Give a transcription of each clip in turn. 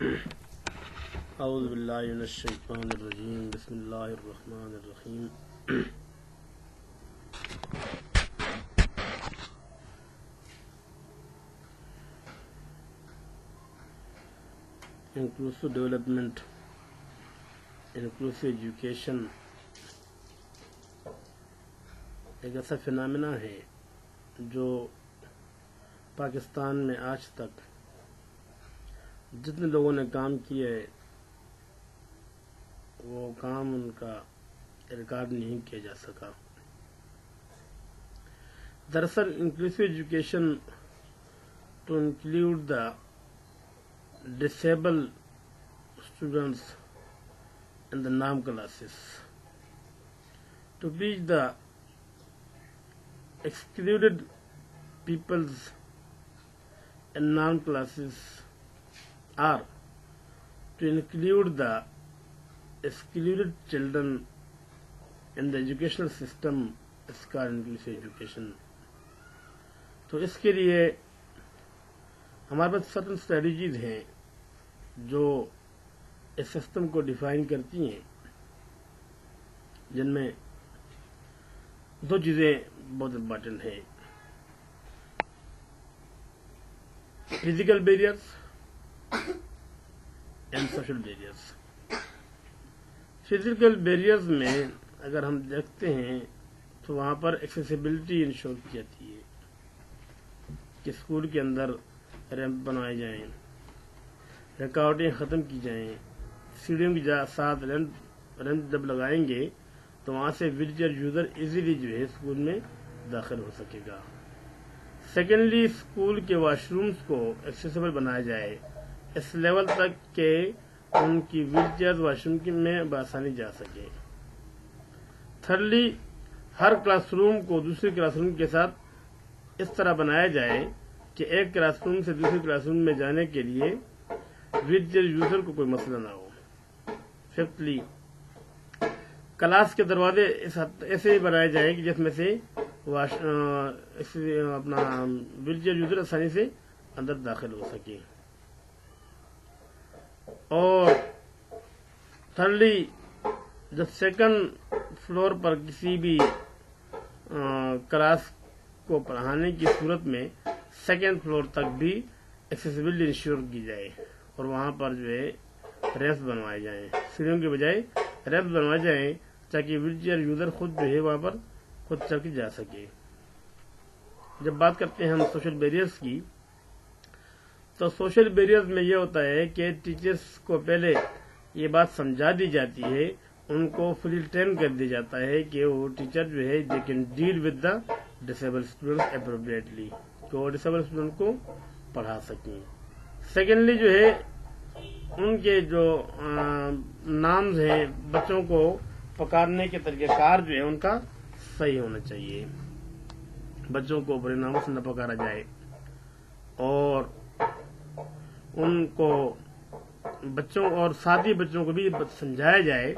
اعوذ باللہ من الشیطان الرجیم بسم اللہ الرحمن الرحیم انکلوسو ڈیولپمنٹ، انکلوسو ایجوکیشن ایک ایسا فنامنا ہے جو پاکستان میں آج تک جتنے لوگوں نے کام کیا ہے وہ کام ان کا ریکارڈ نہیں کیا جا سکا۔ دراصل inclusive education to include the disabled students in the NAM classes, to reach the excluded peoples in NAM classes, or to include the excluded children in the educational system is called inclusive education. تو اس کے لیے ہمارے پاس certain strategies ہیں جو اس system کو define کرتی ہیں، جن میں دو چیزیں بہت امپارٹنٹ ہیں: physical barriers and social barriers. Physical barriers میں اگر ہم دیکھتے ہیں تو وہاں پر ایکسیسیبلٹی انشور کی جاتی ہے کہ اسکول کے اندر ریمپ بنوائے جائیں، رکاوٹیں ختم کی جائیں، سیڑھیوں کے ساتھ ریمپ جب لگائیں گے تو وہاں سے ویل چیئر یوزر ایزیلی جو ہے اسکول میں داخل ہو سکے گا۔ سیکنڈلی، اسکول کے واش رومز کو ایکسیسیبل بنایا جائے اس لیول تک کہ ان کی ویل چیئر واش روم میں بآسانی جا سکے۔ تھرڈلی، ہر کلاس روم کو دوسری کلاس روم کے ساتھ اس طرح بنایا جائے کہ ایک کلاس روم سے دوسری کلاس روم میں جانے کے لیے ویل چیئر یوزر کو کوئی مسئلہ نہ ہو۔ ففتھلی، کلاس کے دروازے ایسے ہی بنائے جائیں کہ جس میں سے اپنا ویل چیئر یوزر آسانی سے اندر داخل ہو سکے۔ اور تھرڈلی، جب سیکنڈ فلور پر کسی بھی کلاس کو پڑھانے کی صورت میں سیکنڈ فلور تک بھی ایکسیسیبلٹی انشور کی جائے اور وہاں پر جو ہے ریمپس بنوائے جائیں، سیڑھیوں کے بجائے ریمپس بنوائے جائیں تاکہ ویل چیئر یوزر خود جو ہے وہاں پر خود چل کے جا سکے۔ جب بات کرتے ہیں ہم سوشل بیریئرز کی، تو سوشل بیریئرز میں یہ ہوتا ہے کہ ٹیچرز کو پہلے یہ بات سمجھا دی جاتی ہے، ان کو فلی ٹرین کر دیا جاتا ہے کہ وہ ٹیچر جو ہے they can deal with the disable students appropriately, کہ وہ ڈسیبل اسٹوڈنٹ کو پڑھا سکیں۔ سیکنڈلی جو ہے ان کے جو نامز ہیں، بچوں کو پکارنے کے طریقہ کار جو ہے ان کا صحیح ہونا چاہیے، بچوں کو برے ناموں سے نہ پکارا جائے، اور ان کو بچوں اور ساتھی بچوں کو بھی سمجھایا جائے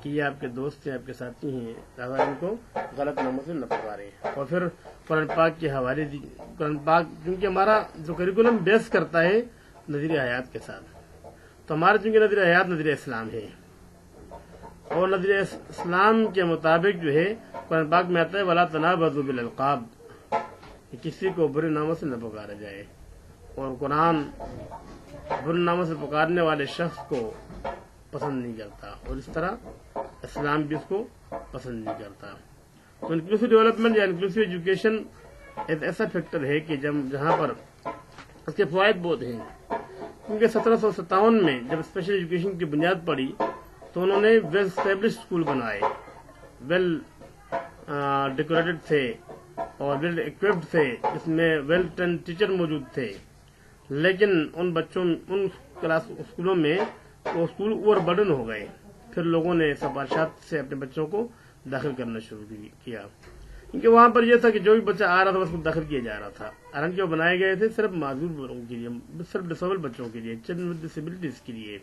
کہ یہ آپ کے دوست ہیں، آپ کے ساتھی ہیں، لہٰذا ان کو غلط ناموں سے نہ پکاریں۔ اور پھر قرآن پاک کے حوالے قرآن پاک کیونکہ ہمارا جو کریکولم بیس کرتا ہے نظریہ حیات کے ساتھ، تو ہمارا چونکہ نظریہ حیات نظریہ اسلام ہے، اور نظریہ اسلام کے مطابق جو ہے قرآن پاک میں آتا ہے وَلَا تَنَابَزُوا بِالْأَلْقَابِ، کہ کسی کو برے ناموں سے نہ پکارا جائے، اور قرآن برے ناموں سے پکارنے والے شخص کو پسند نہیں کرتا، اور اس طرح اسلام بھی اس کو پسند نہیں کرتا۔ تو انکلوسیو ڈیولپمنٹ یا انکلوسیو ایجوکیشن ایک ایسا فیکٹر ہے کہ جہاں پر اس کے فوائد بہت ہیں، کیونکہ 1757 میں جب اسپیشل ایجوکیشن کی بنیاد پڑی تو انہوں نے ویل اسٹیبلشڈ اسکول بنائے، ویل ڈیکوریٹڈ تھے اور ویل اکوپڈ تھے، اس میں ویل ٹرینڈ ٹیچر موجود تھے، لیکن ان کلاس اسکولوں میں وہ اسکول اوور برڈن ہو گئے۔ پھر لوگوں نے سفارشات سے اپنے بچوں کو داخل کرنا شروع کیا، کیونکہ وہاں پر یہ تھا کہ جو بھی بچہ آ رہا تھا اس کو داخل کیا جا رہا تھا، حالانکہ وہ بنائے گئے تھے صرف معذور لوگوں کے لیے، صرف ڈسیبل بچوں کے لیے، چلڈرن ود ڈسیبلٹیز کے لیے۔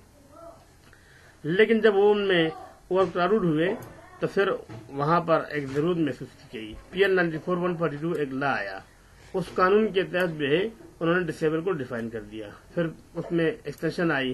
لیکن جب وہ ان میں اوور کراؤڈ ہوئے تو پھر وہاں پر ایک ضرورت محسوس کی گئی۔ PL 94/142 ایک لا آیا، اس قانون کے تحت جو ہے انہوں نے ڈسیبل کو ڈیفائن کر دیا۔ پھر اس میں ایکسٹینشن آئی